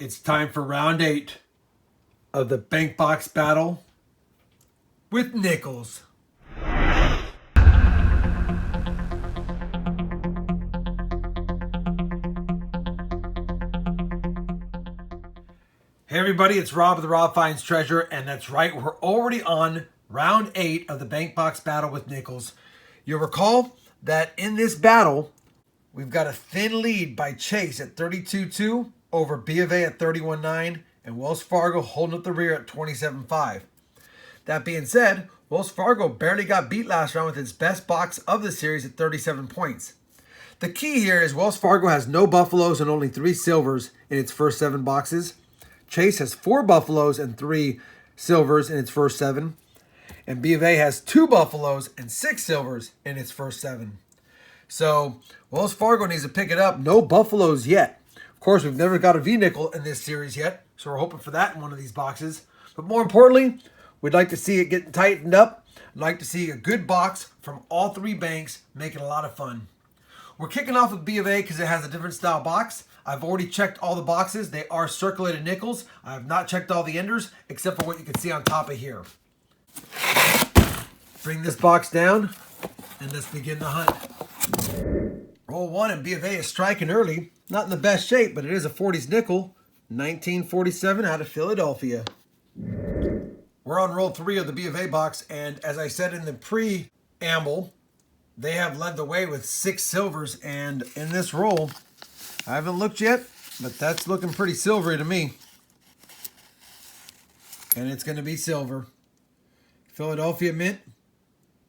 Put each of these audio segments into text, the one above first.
It's time for round 8 of the bank box battle with Nickels. Hey everybody, it's Rob of the RobFindsTreasure, and that's right, we're already on round 8 of the bank box battle with Nickels. You'll recall that in this battle, we've got a thin lead by Chase at 32-2 over B of A at 31-9, and Wells Fargo holding up the rear at 27-5. That being said, Wells Fargo barely got beat last round with its best box of the series at 37 points. The key here is Wells Fargo has no buffaloes and only 3 silvers in its first 7 boxes. Chase has 4 buffaloes and 3 silvers in its first 7. And B of A has 2 buffaloes and 6 silvers in its first 7. So Wells Fargo needs to pick it up. No buffaloes yet. Of course, we've never got a V-nickel in this series yet, so we're hoping for that in one of these boxes. But more importantly, we'd like to see it getting tightened up. I'd like to see a good box from all 3 banks, making a lot of fun. We're kicking off with B of A because it has a different style box. I've already checked all the boxes. They are circulated nickels. I have not checked all the enders, except for what you can see on top of here. Bring this box down, and let's begin the hunt. Roll 1, and B of A is striking early. Not in the best shape, but it is a 40s nickel. 1947 out of Philadelphia. We're on roll 3 of the B of A box, and as I said in the preamble, they have led the way with 6 silvers, and in this roll, I haven't looked yet, but that's looking pretty silvery to me. And it's going to be silver. Philadelphia Mint,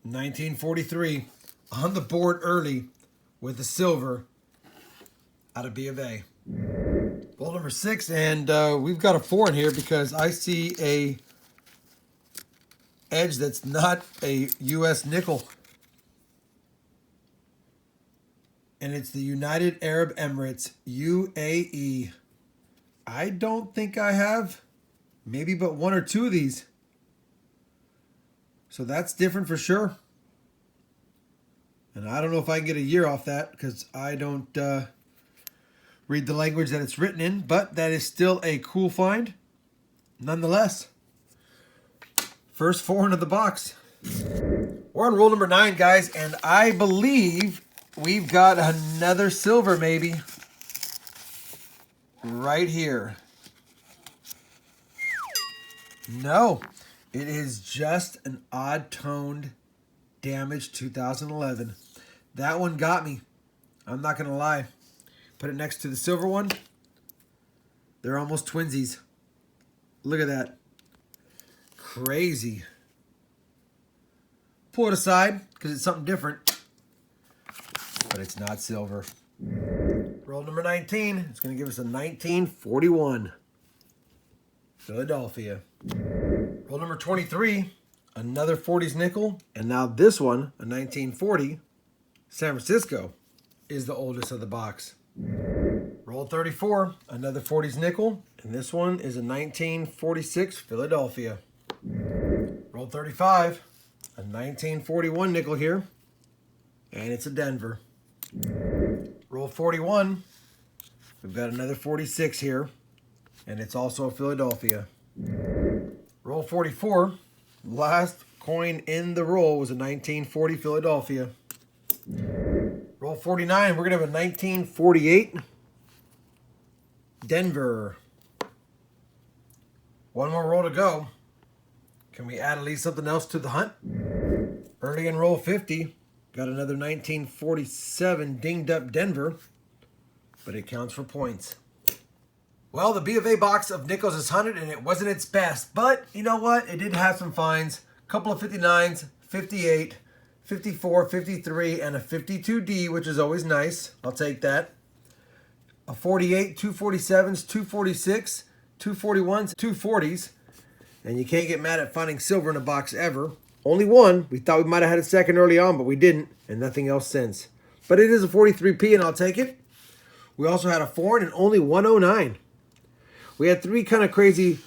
1943, on the board early with the silver out of B of A. Roll number 6, and we've got a 4 in here because I see a edge that's not a U.S. nickel. And it's the United Arab Emirates, UAE. I don't think I have maybe but 1 or 2 of these. So that's different for sure. And I don't know if I can get a year off that because I don't read the language that it's written in, but that is still a cool find nonetheless. First 4 into the box. We're on roll number 9, guys, and I believe we've got another silver maybe right here. No, it is just an odd-toned damaged 2011. That one got me. I'm not going to lie. Put it next to the silver one. They're almost twinsies. Look at that. Crazy. Pull it aside because it's something different. But it's not silver. Roll number 19. It's going to give us a 1941. Philadelphia. Roll number 23. Another 40s nickel. And now this one, a 1940. San Francisco is the oldest of the box. Roll 34. Another 40s nickel. And this one is a 1946 Philadelphia. Roll 35. A 1941 nickel here. And it's a Denver. Roll 41. We've got another 46 here. And it's also a Philadelphia. Roll 44. Last coin in the roll was a 1940 Philadelphia. Roll 49. We're going to have a 1948 Denver. 1 more roll to go. Can we add at least something else to the hunt? Early in roll 50. Got another 1947 dinged up Denver, but it counts for points. Well, the B of A box of Nickels is hunted, and it wasn't its best, but you know what? It did have some finds. A couple of 59s, 58, 54, 53, and a 52D, which is always nice. I'll take that. A 48, 247s, 246, 241s, 240s, and you can't get mad at finding silver in a box ever. Only 1. We thought we might have had a second early on, but we didn't, and nothing else since. But it is a 43P, and I'll take it. We also had a 4 and only 109. We had 3 kind of crazy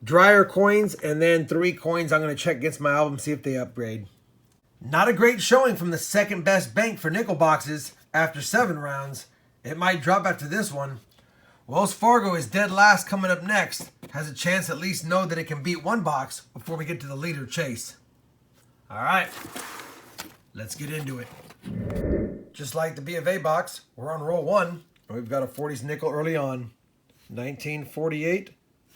drier coins, and then 3 coins I'm going to check against my album, see if they upgrade. Not a great showing from the second best bank for nickel boxes after 7 rounds. It might drop after this one. Wells Fargo is dead last coming up next. Has a chance at least know that it can beat one box before we get to the leader chase. All right, let's get into it. Just like the B of A box, we're on roll 1. We've got a 40s nickel early on. 1948,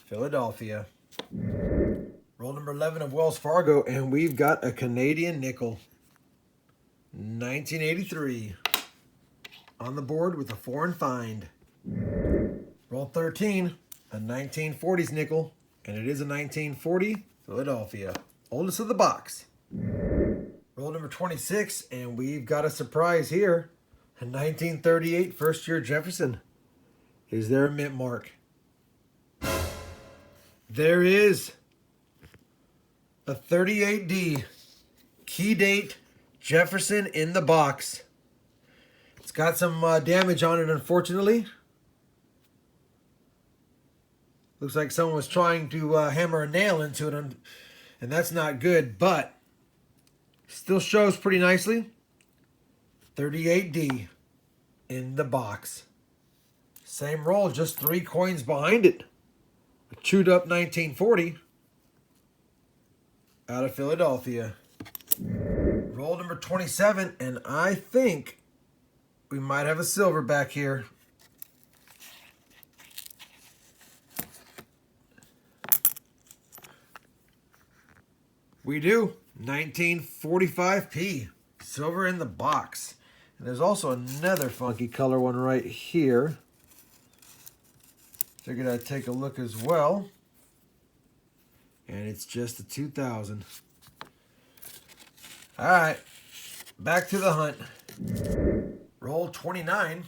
Philadelphia. Roll number 11 of Wells Fargo, and we've got a Canadian nickel. 1983. On the board with a foreign find. Roll 13, a 1940s nickel, and it is a 1940 Philadelphia. Oldest of the box. Roll number 26, and we've got a surprise here. A 1938 first year Jefferson. Is there a mint mark? There is a 38D key date Jefferson in the box. It's got some damage on it, unfortunately. Looks like someone was trying to hammer a nail into it, and that's not good, but still shows pretty nicely. 38D in the box. Same roll, just 3 coins behind it. A chewed up 1940 out of Philadelphia. Roll number 27, and I think we might have a silver back here. We do. 1945p. Silver in the box. And there's also another funky color one right here. Figured I'd take a look as well. And it's just a 2000. Alright. Back to the hunt. Roll 29.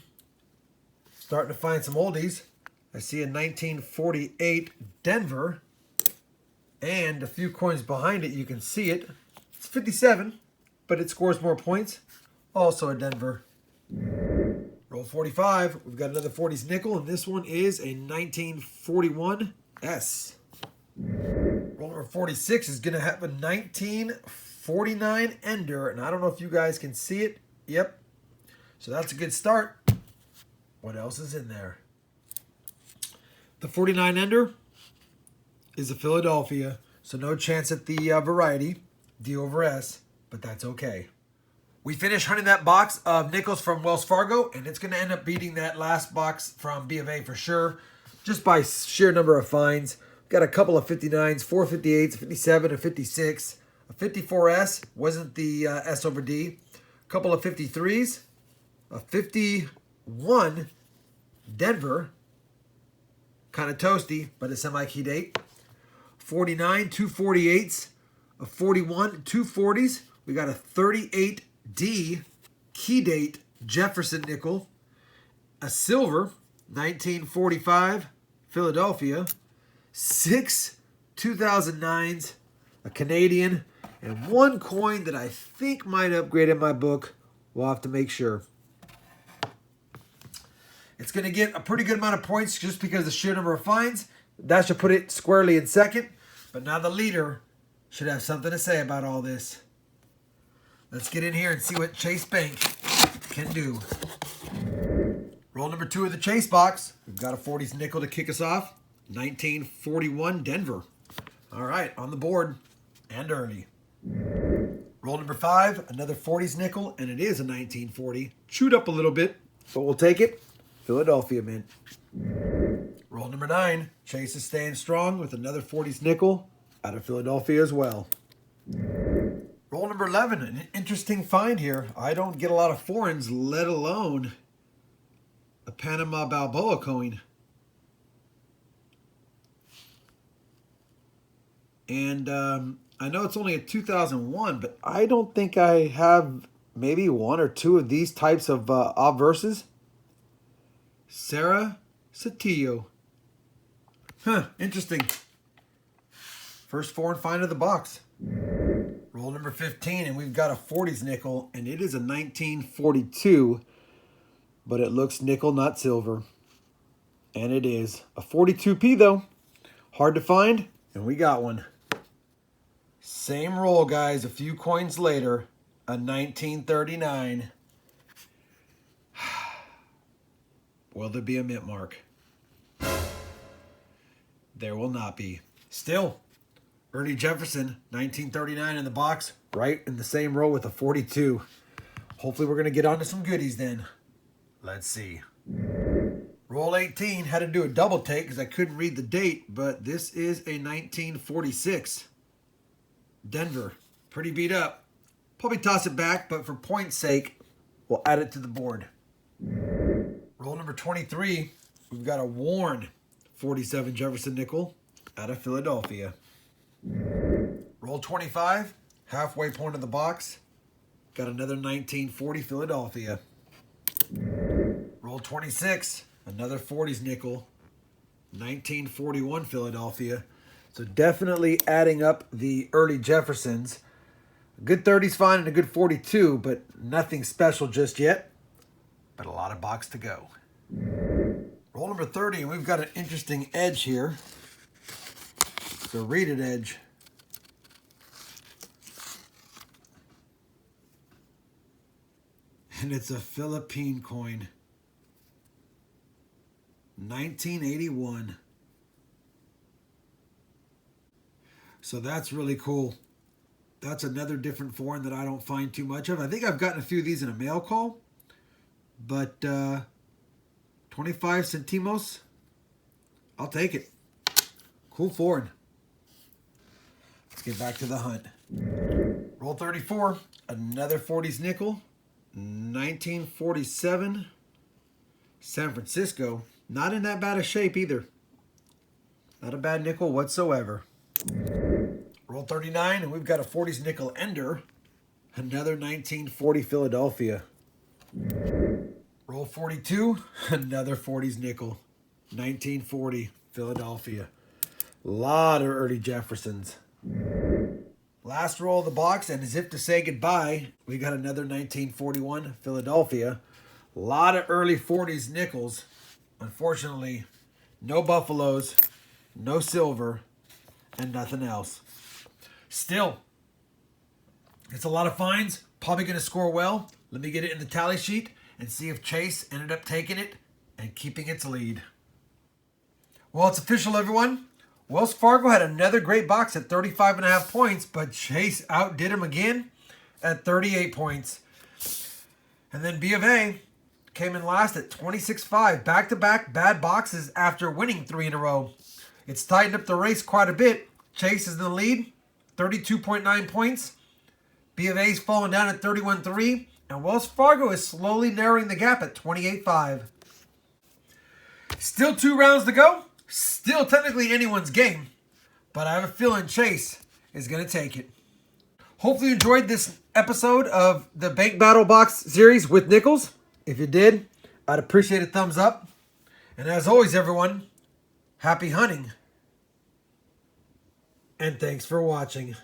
Starting to find some oldies. I see a 1948 Denver. And a few coins behind it, you can see it. It's 57, but it scores more points. Also a Denver. Roll 45. We've got another 40s nickel, and this one is a 1941 S. Roll number 46 is going to have a 1949 Ender, and I don't know if you guys can see it. Yep. So that's a good start. What else is in there? The 49 Ender is a Philadelphia, so no chance at the variety, D over S, but that's okay. We finished hunting that box of nickels from Wells Fargo, and it's going to end up beating that last box from B of A for sure, just by sheer number of finds. Got a couple of 59s, 4 58s, 57, a 56. A 54S wasn't the S over D. A couple of 53s, a 51 Denver, kind of toasty, but a semi-key date. 49, 2 48s, a 41, 2 40s. We got a 38D key date Jefferson nickel, a silver 1945 Philadelphia, 6 2009s, a Canadian, and 1 coin that I think might upgrade in my book. We'll have to make sure. It's going to get a pretty good amount of points just because of the sheer number of finds. That should put it squarely in second. But now the leader should have something to say about all this. Let's get in here and see what Chase Bank can do. Roll number 2 of the Chase box. We've got a 40s nickel to kick us off. 1941 Denver. All right, on the board and early. Roll number 5, another 40s nickel, and it is a 1940. Chewed up a little bit, but we'll take it. Philadelphia mint. Roll number 9. Chase is staying strong with another 40s nickel out of Philadelphia as well. Roll number 11. An interesting find here. I don't get a lot of foreigns, let alone a Panama Balboa coin. And I know it's only a 2001, but I don't think I have maybe 1 or 2 of these types of obverses. Sarah Satillo. Huh, interesting. First foreign find of the box. Roll number 15, and we've got a 40s nickel, and it is a 1942, but it looks nickel, not silver. And it is a 42p, though. Hard to find, and we got one. Same roll, guys, a few coins later, a 1939. Will there be a mint mark? there will not be. Still, Ernie Jefferson, 1939 in the box, right in the same row with a 42. Hopefully we're going to get onto some goodies then. Let's see. Roll 18, had to do a double take because I couldn't read the date, but this is a 1946. Denver, pretty beat up. Probably toss it back, but for point's sake, we'll add it to the board. Roll number 23, we've got a worn 47 Jefferson nickel out of Philadelphia. Roll 25, halfway point of the box, got another 1940 Philadelphia. Roll 26, another 40s nickel, 1941 Philadelphia. So definitely adding up the early Jeffersons. A good 30's fine and a good 42, but nothing special just yet. But a lot of box to go. Roll number 30, and we've got an interesting edge here. It's a rated edge. And it's a Philippine coin. 1981. So that's really cool. That's another different foreign that I don't find too much of. I think I've gotten a few of these in a mail call. But 25 centimos, I'll take it. Cool foreign. Let's get back to the hunt. Roll 34, another 40s nickel. 1947 San Francisco. Not in that bad a shape either. Not a bad nickel whatsoever. Roll 39, and we've got a 40s nickel ender. Another 1940 Philadelphia. Roll 42, another 40s nickel. 1940 Philadelphia. A lot of early Jeffersons. Last roll of the box, and as if to say goodbye, we got another 1941 Philadelphia. A lot of early 40s nickels. Unfortunately, no buffaloes, no silver, and nothing else. Still, it's a lot of finds. Probably going to score well. Let me get it in the tally sheet and see if Chase ended up taking it and keeping its lead. Well, it's official, everyone. Wells Fargo had another great box at 35.5 points, but Chase outdid him again at 38 points. And then B of A came in last at 26.5. Back-to-back bad boxes after winning 3 in a row. It's tightened up the race quite a bit. Chase is in the lead, 32.9 points. B of A's falling down at 31.3. And Wells Fargo is slowly narrowing the gap at 28.5. Still 2 rounds to go. Still technically anyone's game, but I have a feeling Chase is going to take it. Hopefully you enjoyed this episode of the Bank Battle Box series with Nickels. If you did, I'd appreciate a thumbs up. And as always, everyone, happy hunting. And thanks for watching.